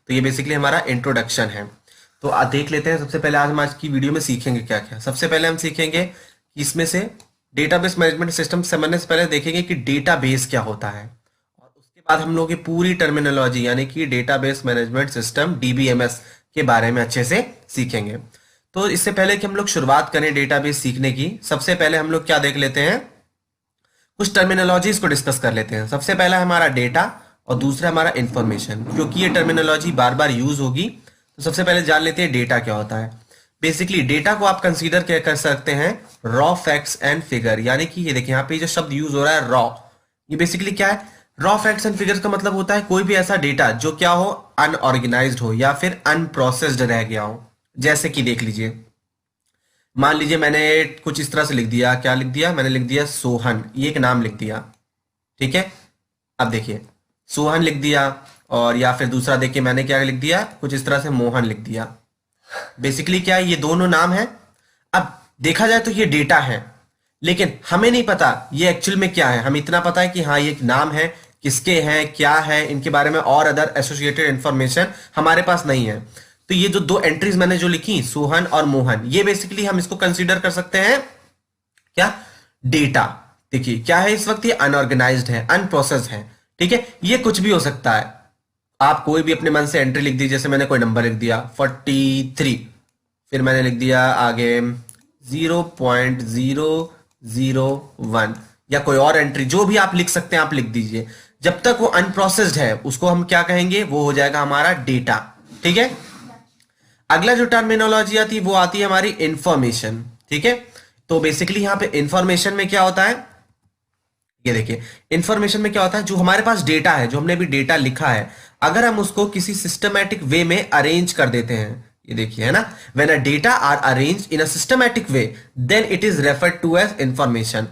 तो ये बेसिकली हमारा इंट्रोडक्शन है। तो देख लेते हैं सबसे पहले हम आज की वीडियो में सीखेंगे क्या क्या। सबसे पहले हम सीखेंगे कि इसमें से डेटाबेस मैनेजमेंट सिस्टम समझने से पहले देखेंगे कि डेटाबेस क्या होता है, और उसके बाद हम लोग ये पूरी टर्मिनोलॉजी यानी कि डेटाबेस मैनेजमेंट सिस्टम डीबीएमएस के बारे में अच्छे से सीखेंगे। तो इससे पहले कि हम लोग शुरुआत करें डेटाबेस सीखने की, सबसे पहले हम लोग क्या देख लेते हैं, कुछ टर्मिनोलॉजीज को डिस्कस कर लेते हैं। सबसे पहला हमारा डेटा और दूसरा हमारा इंफॉर्मेशन, क्योंकि ये टर्मिनोलॉजी बार बार यूज होगी तो सबसे पहले जान लेते हैं डेटा क्या होता है। बेसिकली डेटा को आप कंसीडर क्या कर सकते हैं, रॉ फैक्ट्स एंड फिगर, यानी कि ये देखिए यहाँ पे जो शब्द यूज हो रहा है रॉ, ये बेसिकली क्या है, रॉ फैक्ट्स एंड फिगर्स का मतलब होता है कोई भी ऐसा डेटा जो क्या हो, अनऑर्गेनाइज्ड हो या फिर अनप्रोसेस्ड रह गया हो। जैसे कि देख लीजिए, मान लीजिए मैंने कुछ इस तरह से लिख दिया, क्या लिख दिया, मैंने लिख दिया सोहन, ये एक नाम लिख दिया, ठीक है। अब देखिए सोहन लिख दिया, और या फिर दूसरा देखिए मैंने क्या लिख दिया, कुछ इस तरह से मोहन लिख दिया। बेसिकली क्या है, ये दोनों नाम है। अब देखा जाए तो ये डेटा है, लेकिन हमें नहीं पता ये एक्चुअल में क्या है। हम इतना पता है कि हाँ ये एक नाम है, किसके हैं, क्या है, इनके बारे में और अदर एसोसिएटेड इंफॉर्मेशन हमारे पास नहीं है। तो ये जो दो एंट्रीज मैंने जो लिखी सोहन और मोहन, ये बेसिकली हम इसको कंसीडर कर सकते हैं क्या, डेटा। देखिए क्या है, इस वक्त ये अनऑर्गेनाइज्ड है, अनप्रोसेस्ड है, ठीक है। ये कुछ भी हो सकता है, आप कोई भी अपने मन से एंट्री लिख दी, जैसे मैंने कोई नंबर लिख दिया 43, फिर मैंने लिख दिया आगे 0.001 या कोई और एंट्री, जो भी आप लिख सकते हैं आप लिख दीजिए। जब तक वो अनप्रोसेस्ड है उसको हम क्या कहेंगे, वो हो जाएगा हमारा डेटा, ठीक है। अगला जो टर्मिनोलॉजी आती है वो आती है हमारी इंफॉर्मेशन, ठीक है। तो बेसिकली यहां पे इंफॉर्मेशन में क्या होता है, ये देखिए इंफॉर्मेशन में क्या होता है, जो हमारे पास डेटा है, जो हमने भी डेटा लिखा है, अगर हम उसको किसी सिस्टमैटिक वे में अरेंज कर देते हैं, ये देखिए है ना, when a data are arrange in a systematic way then it is referred to as information,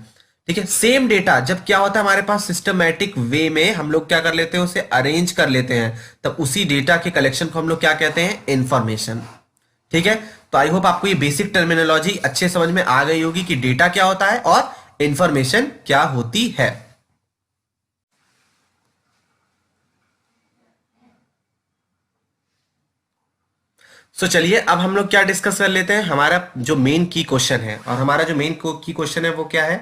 ठीक है। सेम डेटा जब क्या होता है हमारे पास सिस्टमैटिक वे में हम लोग क्या कर लेते हैं, उसे अरेंज कर लेते हैं, तब उसी डेटा के कलेक्शन को हम लोग क्या कहते हैं, इंफॉर्मेशन, ठीक है। तो आई होप आपको ये बेसिक टर्मिनोलॉजी अच्छे समझ में आ गई होगी कि डेटा क्या होता है और इंफॉर्मेशन क्या होती है। चलिए अब हम लोग क्या डिस्कस कर लेते हैं, हमारा जो मेन की क्वेश्चन है, और हमारा जो मेन की क्वेश्चन है वो क्या है,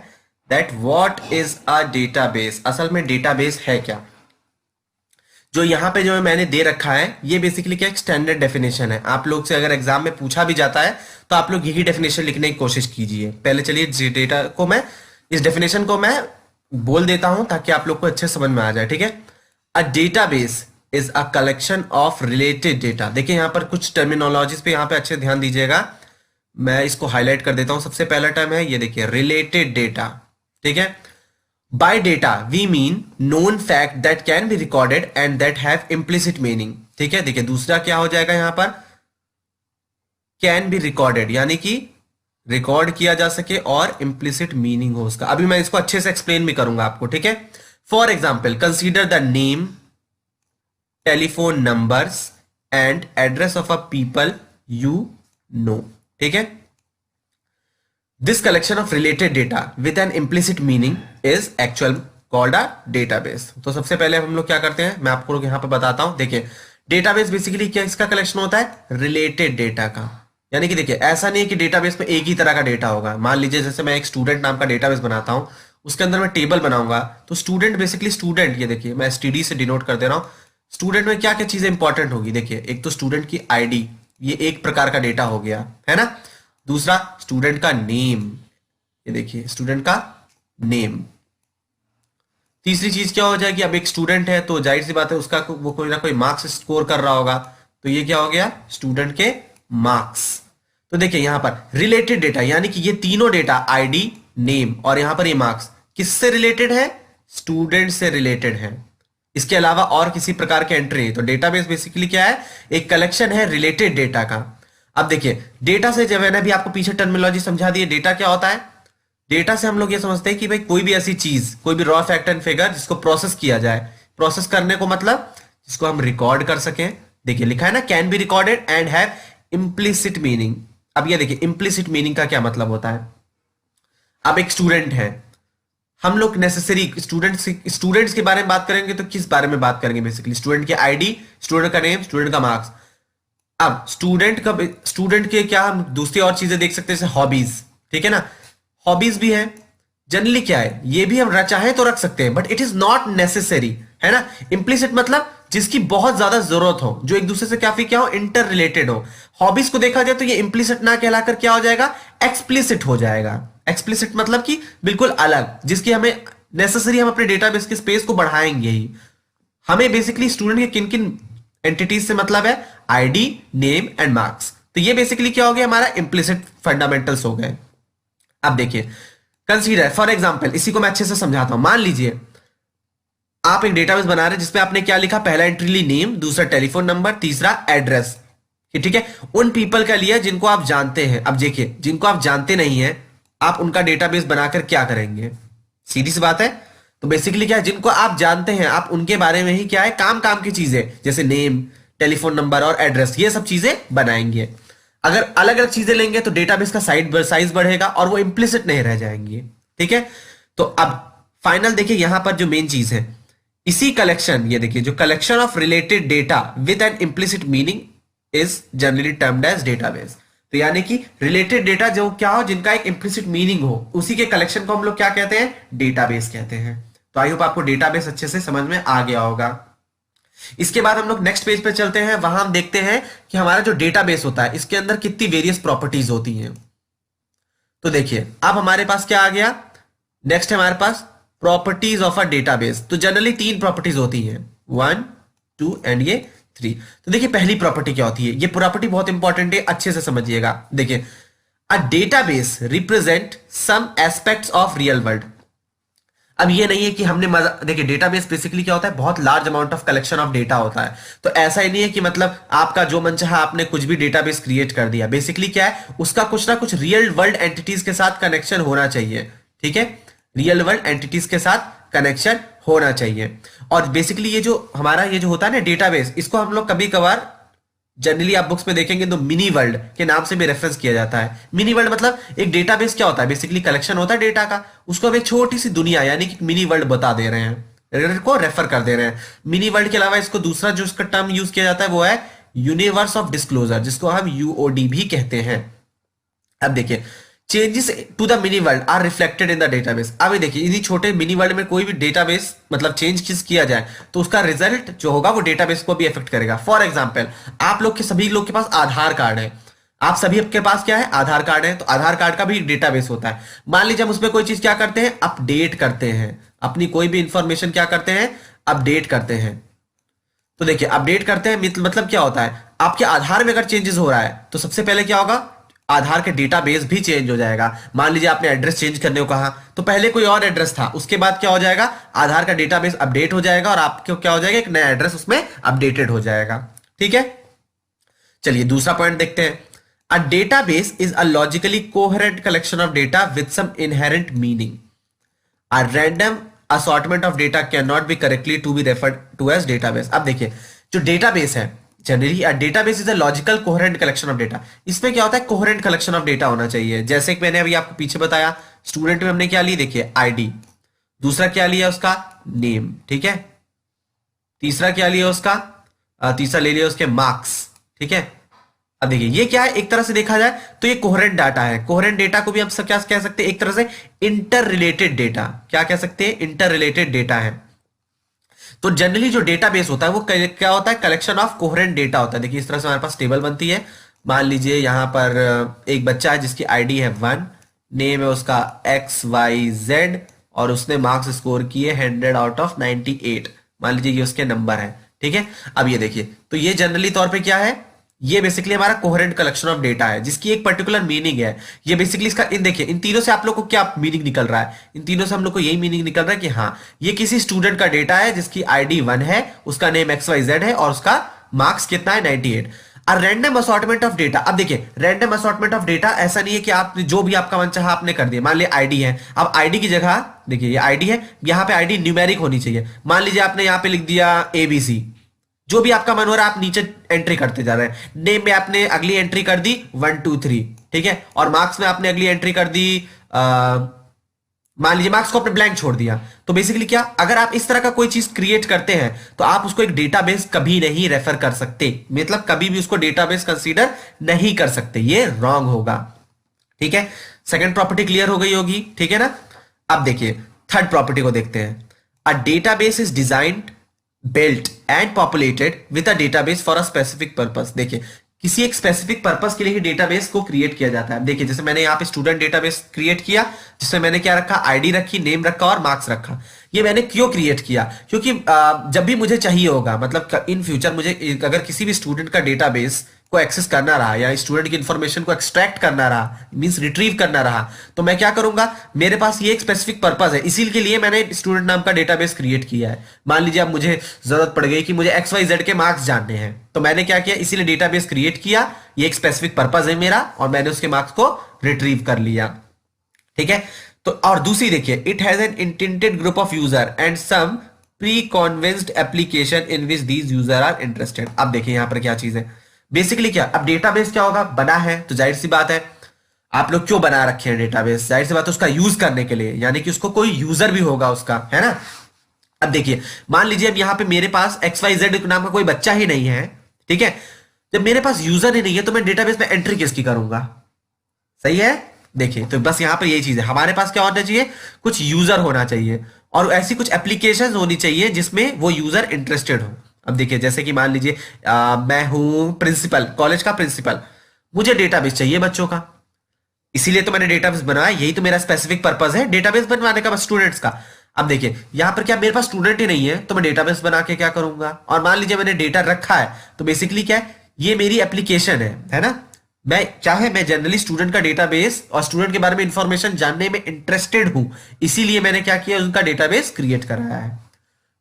that what is a database. असल में डेटाबेस है क्या, जो यहाँ पे जो मैंने दे रखा है ये बेसिकली क्या एक स्टैंडर्ड डेफिनेशन है। आप लोग से अगर एग्जाम में पूछा भी जाता है तो आप लोग यही डेफिनेशन लिखने की कोशिश कीजिए। पहले चलिए डेटा को मैं, इस डेफिनेशन को मैं बोल देता हूं ताकि आप लोग को अच्छे समझ में आ जाए, ठीक है। अ database is a collection of related data. देखिए यहाँ पर कुछ टर्मिनोलॉजीज पे यहाँ पे अच्छे ध्यान दीजिएगा, मैं इसको हाईलाइट कर देता हूं। सबसे पहला टर्म है ये देखिए रिलेटेड डेटा, ठीक है। By data we mean known fact that can be recorded and that have implicit meaning, ठीक है। देखिए दूसरा क्या हो जाएगा यहाँ पर, कैन बी रिकॉर्डेड, यानी कि रिकॉर्ड किया जा सके और इम्प्लिसिट मीनिंग हो उसका। अभी मैं इसको अच्छे से एक्सप्लेन भी करूंगा आपको, ठीक है। For example consider the name, telephone numbers and address of a people you know, ठीक है। This collection of related data with N implicit meaning is actual called a database. तो सबसे पहले हम लोग क्या करते हैं, मैं आपको लोग यहां पे बताता हूं। देखिए डेटाबेस बेसिकली क्या इसका कलेक्शन होता है, रिलेटेड डेटा का। यानी कि देखिए ऐसा नहीं है कि डेटाबेस में एक ही तरह का डेटा होगा। मान लीजिए जैसे मैं एक स्टूडेंट नाम का डेटाबेस बनाता हूं, उसके अंदर मैं टेबल बनाऊंगा, तो स्टूडेंट बेसिकली स्टूडेंट, ये देखिए मैं एसटीडी से डिनोट कर दे रहा हूं। स्टूडेंट में क्या क्या चीजें इंपॉर्टेंट होगी, देखिए एक तो स्टूडेंट की आईडी, ये एक प्रकार का डेटा हो गया है ना। दूसरा स्टूडेंट का नेम, ये देखिए स्टूडेंट का नेम। तीसरी चीज क्या हो जाएगी, अब एक स्टूडेंट है तो जाहिर सी बात है उसका वो कोई ना कोई मार्क्स स्कोर कर रहा होगा, तो ये क्या हो गया, स्टूडेंट के मार्क्स। तो देखिए यहां पर रिलेटेड डेटा, यानी कि ये तीनों डेटा आईडी, नेम और यहां पर ये मार्क्स किससे रिलेटेड है, स्टूडेंट से रिलेटेड है। इसके अलावा और किसी प्रकार के एंट्री नहीं। तो डेटाबेस बेसिकली क्या है, एक कलेक्शन है रिलेटेड डेटा का। अब देखिए डेटा से, जब मैंने भी आपको पीछे टर्मिनोलॉजी समझा दी, डेटा क्या होता है, डेटा से हम लोग ये समझते हैं कि भाई कोई भी ऐसी चीज, कोई भी रॉ फैक्ट एंड फिगर जिसको प्रोसेस किया जाए। प्रोसेस करने को मतलब जिसको हम रिकॉर्ड कर सकें। देखिए लिखा है ना, can be recorded and have implicit meaning. अब ये देखिए इम्प्लिसिट मीनिंग का क्या मतलब होता है। अब एक स्टूडेंट है, हम लोग नेसेसरी स्टूडेंट्स के बारे में बात करेंगे तो किस बारे में बात करेंगे? बेसिकली स्टूडेंट की आईडी, स्टूडेंट का नेम, स्टूडेंट का मार्क्स। अब स्टूडेंट के क्या हम दूसरी और चीजें देख सकते हैं, जैसे हॉबीज, ठीक है ना, हॉबीज भी है। जनरली क्या है, ये भी हम चाहें तो रख सकते हैं, but it is not necessary, है ना। इम्प्लिसिट मतलब जिसकी बहुत ज्यादा जरूरत हो, जो एक दूसरे से काफी क्या हो, इंटर रिलेटेड हो। हॉबीज को देखा जाए तो ये इम्प्लिसिट ना कहलाकर क्या हो जाएगा, एक्सप्लिसिट हो जाएगा। एक्सप्लिसिट मतलब कि बिल्कुल अलग, जिसकी हमें नेसेसरी, हम अपने डेटाबेस के स्पेस को बढ़ाएंगे ही। हमें बेसिकली स्टूडेंट के किन किन एंटिटीज से मतलब है, आईडी, नेम एंड मार्क्स। तो ये बेसिकली क्या हो गया, हमारा इम्प्लिसिट फंडामेंटल्स हो गए। अब देखिए, कंसीडर फॉर एग्जांपल, इसी को मैं अच्छे से समझाता हूं। मान लीजिए आप एक डेटाबेस बना रहे हैं जिसमें आपने क्या लिखा, पहला एंट्री ली नेम, दूसरा टेलीफोन नंबर, तीसरा एड्रेस, ठीक है। उन पीपल का लिया जिनको आप जानते हैं। अब देखिए, जिनको आप जानते नहीं है, आप उनका डेटाबेस बनाकर क्या करेंगे? सीधी सी बात है। तो बेसिकली क्या है, जिनको आप जानते हैं, आप उनके बारे में ही क्या है, काम काम की चीजें, जैसे नेम, टेलीफोन नंबर और एड्रेस, ये सब चीजें बनाएंगे। अगर अलग अलग चीजें लेंगे तो डेटाबेस का साइज बढ़ेगा और वो इंप्लिसिट नहीं रह जाएंगी, ठीक है। तो अब फाइनल देखिए, यहां पर जो मेन चीज है, इसी कलेक्शन, ये देखिए, जो collection of related data with an implicit meaning is generally termed as database. तो यानी कि रिलेटेड डेटा जो क्या हो, जिनका एक इंप्लिसिट मीनिंग हो, उसी के कलेक्शन को हम लोग क्या कहते हैं, डेटाबेस कहते हैं। तो आई होप आपको डेटाबेस अच्छे से समझ में आ गया होगा। इसके बाद हम लोग नेक्स्ट पेज पे चलते हैं। वहां हम देखते हैं कि हमारा जो डेटाबेस होता है, इसके अंदर कितनी वेरियस प्रॉपर्टीज होती हैं। तो देखिए, अब हमारे पास क्या आ गया, नेक्स्ट है हमारे पास प्रॉपर्टीज ऑफ अ डेटाबेस। तो जनरली 3 प्रॉपर्टीज होती हैं, 1, 2 एंड ये 3। तो देखिए, पहली प्रॉपर्टी क्या होती है, ये प्रॉपर्टी बहुत इंपॉर्टेंट है, अच्छे से समझिएगा। देखिए, a database represent some aspects of real world. अब ये नहीं है कि हमने देखिए, डेटाबेस बेसिकली क्या होता है, बहुत large amount of collection of data होता है। तो ऐसा ही नहीं है कि मतलब आपका जो मन चाहा आपने कुछ भी डेटाबेस क्रिएट कर दिया। बेसिकली क्या है, उसका कुछ ना कुछ रियल वर्ल्ड एंटिटीज के साथ कनेक्शन होना चाहिए, ठीक है। रियल वर्ल्ड एंटिटीज के साथ कनेक्शन होना चाहिए। और बेसिकली ये जो हमारा ये जो होता है ना डेटाबेस, इसको हम लोग कभी कभार जनरली आप बुक्स में देखेंगे तो मिनी वर्ल्ड के नाम से भी रेफरेंस किया जाता है। मिनी वर्ल्ड मतलब एक डेटाबेस क्या होता है, बेसिकली कलेक्शन होता है डेटा का, उसको हम एक छोटी सी दुनिया यानी कि मिनी वर्ल्ड बता दे रहे हैं, को रेफर कर दे रहे हैं। मिनी वर्ल्ड के अलावा इसको दूसरा जो इसका टर्म यूज किया जाता है वो है यूनिवर्स ऑफ डिस्क्लोजर, जिसको हम यूओडी भी कहते हैं। अब देखिए, changes to the mini world are reflected in the database. अब देखिए, इन्हीं छोटे मिनी वर्ल्ड में कोई भी डेटाबेस मतलब चेंज किया जाए तो उसका रिजल्ट जो होगा वो डेटाबेस को भी अफेक्ट करेगा। फॉर एग्जांपल, आप लोग के सभी लोग के पास आधार कार्ड है, आप सभी के पास क्या है, आधार कार्ड है। तो आधार कार्ड का भी डेटाबेस होता है। मान लीजिए हम उसमें कोई चीज क्या करते हैं, अपडेट करते हैं, अपनी कोई भी इंफॉर्मेशन क्या करते हैं, अपडेट करते हैं। तो देखिए, अपडेट करते हैं मतलब क्या होता है, आपके आधार में अगर चेंजेस हो रहा है तो सबसे पहले क्या होगा, आधार के डेटाबेस भी चेंज हो जाएगा। मान लीजिए आपने एड्रेस चेंज करने को कहा, तो पहले कोई और एड्रेस था, उसके बाद क्या हो जाएगा, आधार का डेटाबेस अपडेट हो जाएगा और आपको क्या हो जाएगा, एक नया एड्रेस उसमें अपडेटेड हो जाएगा, ठीक है। चलिए दूसरा पॉइंट देखते हैं। A database is a logically coherent collection of data with some inherent meaning. A random assortment of data can not be correctly to be referred to as database. अब देखिए, जो डेटाबेस है, generally a database is a logical coherent collection of data. इसमें क्या होता है, coherent collection of data होना चाहिए। जैसे कि मैंने अभी आपको पीछे बताया, स्टूडेंट में हमने क्या ली, देखिए आईडी, दूसरा क्या लिया उसका नेम, ठीक है, तीसरा क्या लिया उसका तीसरा ले लिया उसके मार्क्स, ठीक है। अब देखिए, ये क्या है, एक तरह से देखा जाए तो ये कोहेरेंट डाटा है। कोहेरेंट डेटा को भी हम सब क्या कह सकते हैं, एक तरह से इंटर रिलेटेड डेटा, क्या कह सकते हैं, इंटर रिलेटेड डेटा है। तो जनरली जो डेटाबेस होता है वो क्या होता है, कलेक्शन ऑफ कोहेरेंट डेटा होता है। देखिए, इस तरह से हमारे पास टेबल बनती है। मान लीजिए यहां पर एक बच्चा है जिसकी आईडी है 1, नेम है उसका XYZ और उसने मार्क्स स्कोर किए 100 आउट ऑफ 98। मान लीजिए ये उसके नंबर है, ठीक है। अब ये देखिए, तो ये जनरली तौर पे क्या है, ये बेसिकली हमारा कोहेरेंट कलेक्शन ऑफ डेटा है जिसकी एक पर्टिकुलर मीनिंग है। ये बेसिकली इसका इन देखिए, इन तीनों से आप लोग को क्या मीनिंग निकल रहा है, इन तीनों से हम लोग को यही मीनिंग निकल रहा है कि हाँ, ये किसी स्टूडेंट का डेटा है जिसकी आईडी 1 है, उसका नेम XYZ है और उसका मार्क्स कितना है 98। और रैंडम असॉर्टमेंट ऑफ डेटा, अब देखिए रैंडम असॉर्टमेंट ऑफ डेटा ऐसा नहीं है कि आप जो भी आपका मन चाहा आपने कर दिया। मान लिया आईडी है, अब आईडी की जगह देखिए ये आईडी है, यहाँ पे आईडी न्यूमेरिक होनी चाहिए। मान लीजिए आपने यहाँ पे लिख दिया ABC, जो भी आपका मन हो रहा है आप नीचे एंट्री करते जा रहे हैं। नेम में आपने अगली एंट्री कर दी 1 2 3, ठीक है, और मार्क्स में आपने अगली एंट्री कर दी मान लीजिए मार्क्स को आपने ब्लैंक छोड़ दिया, तो बेसिकली क्या, अगर आप इस तरह का कोई चीज क्रिएट करते हैं तो आप उसको एक डेटाबेस कभी नहीं रेफर कर सकते, मतलब कभी भी उसको डेटाबेस कंसीडर नहीं कर सकते, ये रॉन्ग होगा। ठीक है, सेकंड प्रॉपर्टी क्लियर हो गई होगी, ठीक है ना। अब देखिए थर्ड प्रॉपर्टी को देखते हैं। A database is designed, built and populated with a database for a specific purpose. देखिए किसी एक स्पेसिफिक पर्पस के लिए ही डेटाबेस को क्रिएट किया जाता है। देखिए जैसे मैंने यहाँ पे स्टूडेंट डेटाबेस क्रिएट किया, जिसमें मैंने क्या रखा, आईडी रखी, नेम रखा और मार्क्स रखा। ये मैंने क्यों क्रिएट किया, क्योंकि जब भी मुझे चाहिए होगा, मतलब इन फ्यूचर मुझे अगर किसी भी स्टूडेंट का डेटाबेस को एक्सेस करना रहा या स्टूडेंट की इंफॉर्मेशन को एक्सट्रैक्ट करना रहा, मींस रिट्रीव करना रहा, तो मैं क्या करूंगा, मेरे पास ये एक स्पेसिफिक पर्पस है, इसी के लिए मैंने स्टूडेंट नाम का डेटाबेस क्रिएट किया है। मान लीजिए अब मुझे जरूरत पड़ गई कि मुझे XYZ के मार्क्स जानने हैं, तो मैंने क्या किया, इसीलिए डेटाबेस क्रिएट किया, ये एक स्पेसिफिक पर्पस है मेरा, और मैंने उसके मार्क्स को रिट्रीव कर लिया। ठीक है, तो और दूसरी देखिए, it has an intended group of user and some pre convinced application in which these user are interested. अब देखिए यहां पर क्या चीज है, बेसिकली क्या, अब डेटाबेस क्या होगा, बना है तो जाहिर सी बात है, आप लोग क्यों बना रखे हैं डेटाबेस, जाहिर सी बात है उसका यूज करने के लिए, यानी कि उसको कोई यूजर भी होगा उसका, है ना। अब देखिए मान लीजिए अब यहां पे मेरे पास XYZ नाम का कोई बच्चा ही नहीं है, ठीक है, जब मेरे पास यूजर ही नहीं है तो मैं डेटाबेस में एंट्री किसकी करूंगा, सही है। देखिए तो बस यहां पर यही चीज है, हमारे पास क्या होना चाहिए, कुछ यूजर होना चाहिए और ऐसी कुछ एप्लीकेशन होनी चाहिए जिसमें वो यूजर इंटरेस्टेड हो। अब देखिए जैसे कि मान लीजिए मैं हूं प्रिंसिपल, कॉलेज का प्रिंसिपल, मुझे डेटाबेस चाहिए बच्चों का, इसीलिए तो मैंने डेटाबेस बनाया, यही तो मेरा स्पेसिफिक पर्पस है डेटाबेस बनवाने का, स्टूडेंट्स का। अब देखिए यहां पर क्या, मेरे पास स्टूडेंट ही नहीं है तो मैं डेटाबेस बना के क्या करूंगा, और मान लीजिए मैंने डेटा रखा है तो बेसिकली क्या है, ये मेरी एप्लीकेशन है ना। मैं चाहे मैं जनरली स्टूडेंट का डेटाबेस और स्टूडेंट के बारे में इंफॉर्मेशन जानने में इंटरेस्टेड हूं, इसीलिए मैंने क्या किया, उनका डेटाबेस क्रिएट कराया है।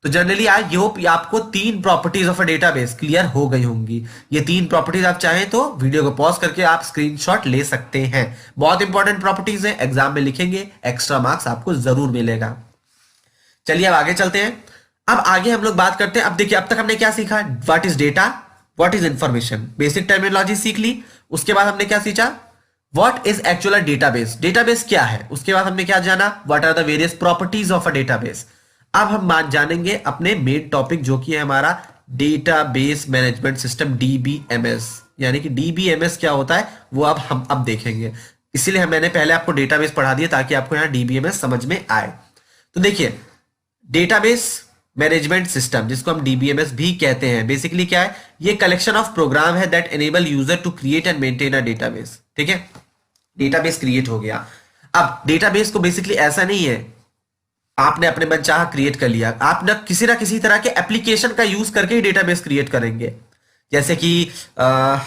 तो जनरली आई होप आपको तीन properties of a database clear हो गई होंगी। ये तीन प्रॉपर्टीज आप चाहें तो वीडियो को पॉज करके आप स्क्रीनशॉट ले सकते हैं, बहुत इंपॉर्टेंट प्रॉपर्टीज हैं, एग्जाम में लिखेंगे, एक्स्ट्रा मार्क्स आपको जरूर मिलेगा। चलिए अब आगे चलते हैं। अब आगे हम लोग बात करते हैं, अब देखिए अब तक हमने क्या सीखा, what is data, what is information, basic terminology सीख ली। उसके बाद हमने क्या सीखा, what is actual database, database क्या है। उसके बाद हमने क्या जाना, what are the various properties of a database. अब हम जानेंगे अपने मेन टॉपिक जो कि है हमारा डेटाबेस मैनेजमेंट सिस्टम, DBMS, यानी कि DBMS क्या होता है वो हम अब देखेंगे। इसीलिए मैंने पहले आपको डेटाबेस पढ़ा दिया ताकि आपको यहाँ DBMS समझ में आए। तो देखिए डेटाबेस मैनेजमेंट सिस्टम, जिसको हम DBMS भी कहते हैं, बेसिकली क्या है, ये कलेक्शन ऑफ प्रोग्राम है that enable user to create and maintain a database. ठीक है, डेटाबेस क्रिएट हो गया। अब डेटाबेस को बेसिकली ऐसा नहीं है आपने अपने मन चाह क्रिएट कर लिया, आप ना किसी तरह के एप्लीकेशन का यूज करके ही डेटाबेस क्रिएट करेंगे। जैसे कि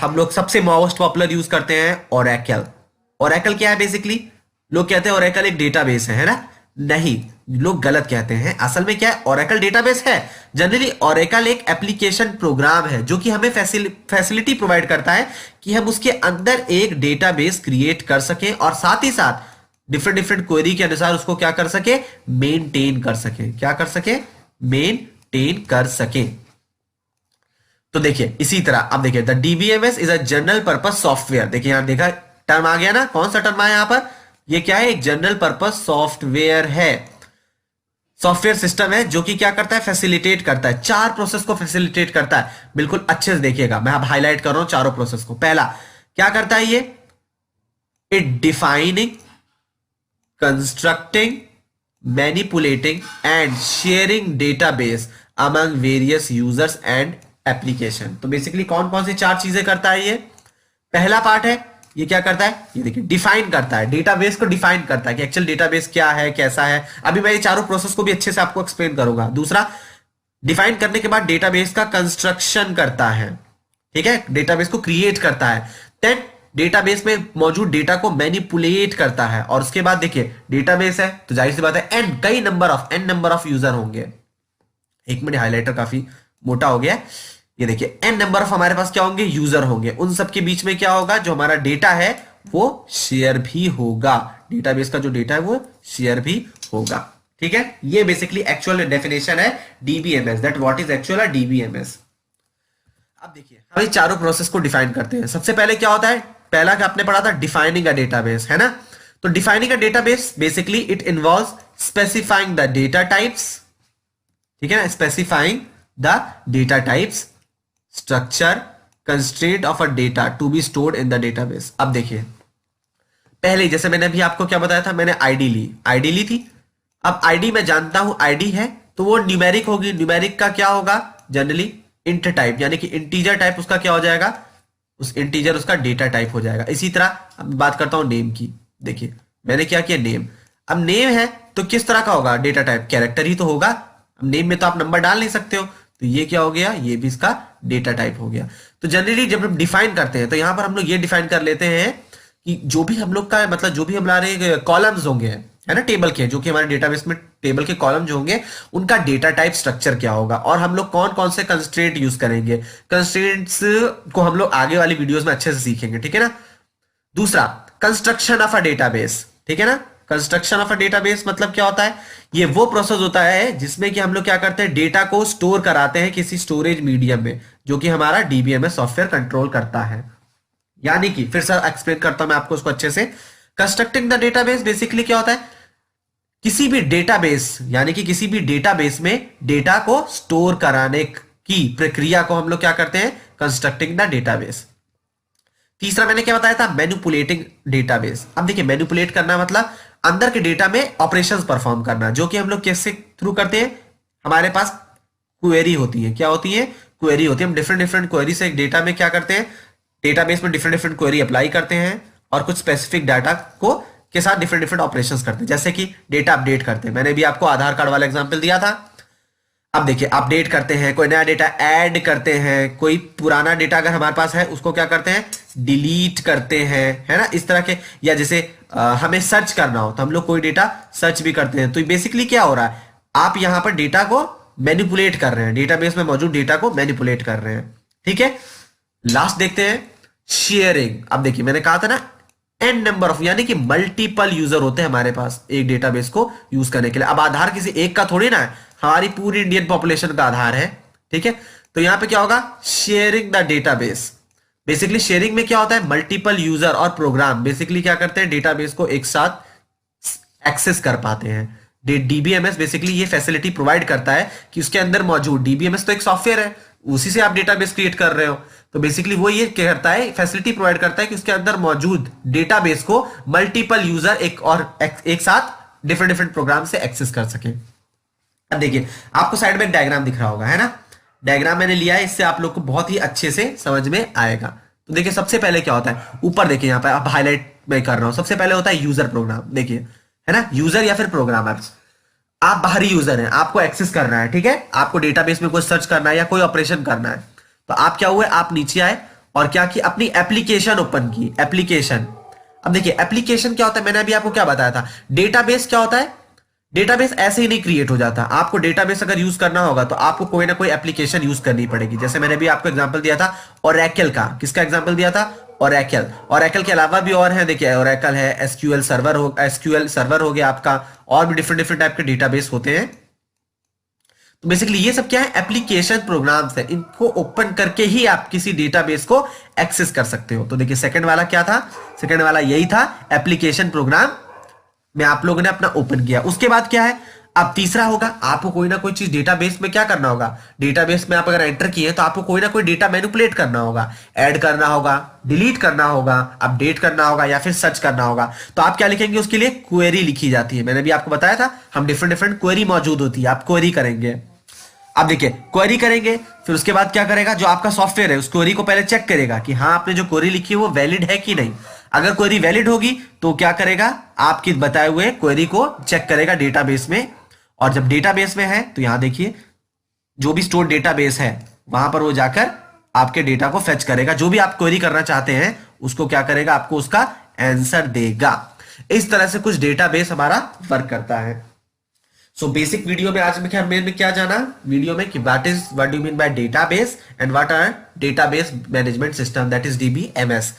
हम लोग सबसे मोस्ट पॉपुलर यूज करते हैं ओरेकल। ओरेकल क्या है, बेसिकली लोग कहते हैं ओरेकल एक डेटाबेस है ना, नहीं, लोग गलत कहते हैं। असल में क्या है, ओरेकल डेटाबेस है, जनरली ओरेकल एक एप्लीकेशन प्रोग्राम है जो कि हमें फैसिलिटी प्रोवाइड करता है कि हम उसके अंदर एक डेटाबेस क्रिएट कर सकें और साथ ही साथ डिफरेंट क्वेरी के अनुसार उसको क्या कर सके, मेंटेन कर सके, क्या कर सके, मेंटेन कर सके। तो देखिए इसी तरह अब देखिए the DBMS is a general purpose software. देखिए यहां देखा टर्म आ गया ना, कौन सा टर्म आया यहां पर, ये क्या है, एक जनरल पर्पस सॉफ्टवेयर है, सॉफ्टवेयर सिस्टम है जो कि क्या करता है, फैसिलिटेट करता है, चार प्रोसेस को फैसिलिटेट करता है। बिल्कुल अच्छे से देखिएगा, मैं अब हाईलाइट कर रहा हूं चारों प्रोसेस को। पहला क्या करता है ये, it defining, constructing, manipulating and sharing database among various users and application। तो बेसिकली कौन कौन सी चार चीजें करता है ये, पहला पार्ट है, ये क्या करता है, ये देखिए डिफाइन करता है, डेटाबेस को डिफाइन करता है कि एक्चुअल डेटाबेस क्या है, कैसा है। अभी मैं ये चारों प्रोसेस को भी अच्छे से आपको एक्सप्लेन करूंगा। दूसरा, डिफाइन करने के बाद डेटाबेस का कंस्ट्रक्शन करता है, ठीक है, डेटाबेस को क्रिएट करता है। देन डेटाबेस में मौजूद डेटा को मैनिपुलेट करता है, और उसके बाद देखिए डेटाबेस है तो जाहिर सी बात है एन नंबर ऑफ यूजर होंगे। एक मिनट, हाइलाइटर काफी मोटा हो गया है, ये देखिए एन नंबर ऑफ हमारे पास क्या होंगे, यूजर होंगे। उन सब के बीच में क्या होगा, जो हमारा डेटा है वो शेयर भी होगा, डेटाबेस का जो डेटा है वो शेयर भी होगा। ठीक है, ये बेसिकली एक्चुअल डेफिनेशन है DBMS, that what is actual DBMS। अब देखिए हम चारों प्रोसेस को डिफाइन करते हैं। सबसे पहले क्या होता है, पहला क्या आपने पढ़ा था, डिफाइनिंग अ डेटाबेस, है ना। तो defining a database basically it involves specifying the data types, ठीक है ना, specifying the data types, structure, constraint of a data to be stored in the database. अब देखिए, पहले जैसे मैंने अभी आपको क्या बताया था, मैंने आईडी ली थी। अब आईडी मैं जानता हूं आईडी है तो वो न्यूमेरिक होगी। न्यूमेरिक का क्या होगा, जनरली इंट टाइप, यानी कि इंटीजर टाइप उसका क्या हो जाएगा, उस इंटीजर उसका डेटा टाइप हो जाएगा। इसी तरह अब बात करता हूं नेम की। देखिए मैंने क्या किया, नेम। अब नेम है तो किस तरह का होगा डेटा टाइप, कैरेक्टर ही तो होगा। अब नेम में तो आप नंबर डाल नहीं सकते हो, तो ये क्या हो गया, ये भी इसका डेटा टाइप हो गया। तो जनरली जब हम डिफाइन करते हैं तो यहां पर हम लोग ये डिफाइन कर लेते हैं कि जो भी हम लोग का मतलब जो भी हमारे कॉलम्स होंगे, है ना, टेबल के, जो कि हमारे डेटाबेस में टेबल के कॉलम जो होंगे उनका डेटा टाइप स्ट्रक्चर क्या होगा, और हम लोग कौन कौन से कंस्ट्रेंट यूज करेंगे। कंस्ट्रेंट्स को हम लोग आगे वाली वीडियोस में अच्छे से सीखेंगे, ठीक है ना। दूसरा, कंस्ट्रक्शन ऑफ अ डेटाबेस, ठीक है ना। कंस्ट्रक्शन ऑफ अ डेटाबेस मतलब क्या होता है, ये वो प्रोसेस होता है जिसमें कि हम लोग क्या करते हैं, डेटा को स्टोर कराते हैं किसी स्टोरेज मीडियम में, जो कि हमारा डीबीएमएस सॉफ्टवेयर कंट्रोल करता है। यानी कि फिर सर एक्सप्लेन करता हूं मैं आपको उसको अच्छे से। कंस्ट्रक्टिंग द डेटाबेस बेसिकली क्या होता है, किसी भी डेटाबेस, यानी कि किसी भी डेटाबेस में डेटा को स्टोर कराने की प्रक्रिया को हम लोग क्या करते हैं, कंस्ट्रक्टिंग द डेटाबेस। तीसरा मैंने क्या बताया था, मैनिपुलेटिंग डेटाबेस। अब देखिए मैनिपुलेट करना मतलब अंदर के डेटा में ऑपरेशंस परफॉर्म करना, जो कि हम लोग कैसे थ्रू करते हैं, हमारे पास क्वेरी होती है। क्या होती है, क्वेरी होती है। हम डिफरेंट डिफरेंट क्वेरी से एक डेटा में क्या करते हैं, डेटाबेस में डिफरेंट डिफरेंट क्वेरी अप्लाई करते हैं और कुछ स्पेसिफिक डाटा को के साथ डिफरेंट डिफरेंट ऑपरेशंस करते हैं। जैसे कि डेटा अपडेट करते हैं, मैंने भी आपको आधार कार्ड वाला एग्जांपल दिया था। अब देखिए अपडेट करते हैं, कोई नया डेटा ऐड करते हैं, कोई पुराना डेटा अगर हमारे पास है उसको क्या करते हैं, डिलीट करते हैं, है ना, इस तरह के। या जैसे हमें सर्च करना हो तो हम लोग कोई डेटा सर्च भी करते हैं। तो बेसिकली क्या हो रहा है, आप यहां पर डेटा को मैनिपुलेट कर रहे हैं, डेटाबेस में मौजूद डेटा को मैनिपुलेट कर रहे हैं, ठीक है। लास्ट देखते हैं शेयरिंग। अब देखिए मैंने कहा था ना, एन नंबर ऑफ, यानी कि मल्टीपल यूजर होते हैं हमारे पास एक डेटाबेस को यूज करने के लिए। अब आधार किसी एक का थोड़ी ना है, हमारी पूरी इंडियन पॉपुलेशन का आधार है, ठीक है। तो यहां पे क्या होगा, sharing the database. Basically sharing में क्या होता है, मल्टीपल यूजर और प्रोग्राम बेसिकली क्या करते हैं, डेटाबेस को एक साथ एक्सेस कर पाते हैं। डीबीएमएस बेसिकली ये फैसिलिटी प्रोवाइड करता है कि उसके अंदर मौजूद, डीबीएमएस तो एक सॉफ्टवेयर है, उसी से आप डेटाबेस क्रिएट कर रहे हो, तो बेसिकली वो ये करता है, फैसिलिटी प्रोवाइड करता है कि उसके अंदर मौजूद डेटाबेस को मल्टीपल यूजर एक साथ डिफरेंट डिफरेंट प्रोग्राम से एक्सेस कर सके। अब देखिए आपको साइड में एक डायग्राम दिख रहा होगा, है ना, डायग्राम मैंने लिया है, इससे आप लोग को बहुत ही अच्छे से समझ में आएगा। तो देखिए सबसे पहले क्या होता है, ऊपर देखिए यहाँ पे आप हाईलाइट में कर रहा हूं, सबसे पहले होता है यूजर प्रोग्राम। देखिए है ना, यूजर या फिर प्रोग्रामर्स, आप बाहरी यूजर हैं, आपको एक्सेस करना है, ठीक है, आपको डेटाबेस में कुछ सर्च करना है या कोई ऑपरेशन करना है। तो आप क्या हुए, आप नीचे आए और क्या की, अपनी एप्लीकेशन ओपन की, एप्लीकेशन। अब देखिए एप्लीकेशन क्या होता है, मैंने अभी आपको क्या बताया था, डेटाबेस क्या होता है, डेटाबेस ऐसे ही नहीं क्रिएट हो जाता। आपको डेटाबेस अगर यूज करना होगा तो आपको कोई ना कोई एप्लीकेशन यूज करनी पड़ेगी। जैसे मैंने भी आपको एग्जांपल दिया था ओरेकल का, किसका एग्जांपल दिया था, ओरेकल। ओरेकल के अलावा भी और है, देखिए ओरेकल है, एसक्यूएल सर्वर हो गया आपका, और भी डिफरेंट डिफरेंट टाइप के डेटाबेस होते हैं। तो बेसिकली ये सब क्या है, एप्लीकेशन प्रोग्राम्स है, इनको ओपन करके ही आप किसी डेटाबेस को एक्सेस कर सकते हो। तो देखिए सेकंड वाला क्या था, सेकंड वाला यही था, एप्लीकेशन प्रोग्राम में आप लोगों ने अपना ओपन किया। उसके बाद क्या है, अब तीसरा होगा, आपको कोई ना कोई चीज डेटाबेस में क्या करना होगा, डेटाबेस में आप अगर एंटर किए तो आपको कोई ना कोई डेटा मैनिपुलेट करना होगा, ऐड करना होगा, डिलीट करना होगा, अपडेट करना होगा या फिर सर्च करना होगा। तो आप क्या लिखेंगे, उसके लिए क्वेरी लिखी जाती है। मैंने भी आपको बताया था, हम डिफरेंट डिफरेंट क्वेरी मौजूद होती है, आप क्वेरी करेंगे। अब देखिए क्वेरी करेंगे, फिर उसके बाद क्या करेगा, जो आपका सॉफ्टवेयर है उस क्वेरी को पहले चेक करेगा कि हाँ आपने जो क्वेरी लिखी है वो वैलिड है कि नहीं। अगर क्वेरी वैलिड होगी तो क्या करेगा, आपकी बताए हुए क्वेरी को चेक करेगा डेटाबेस में, और जब डेटाबेस में है तो यहां देखिए जो भी स्टोर डेटाबेस है वहां पर वो जाकर आपके डेटा को फेच करेगा, जो भी आप क्वेरी करना चाहते हैं उसको क्या करेगा, आपको उसका आंसर देगा। इस तरह से कुछ डेटाबेस हमारा वर्क करता है। सो बेसिक वीडियो में आज में क्या जाना वीडियो में कि what do you mean by database and what are database management system, that is DBMS.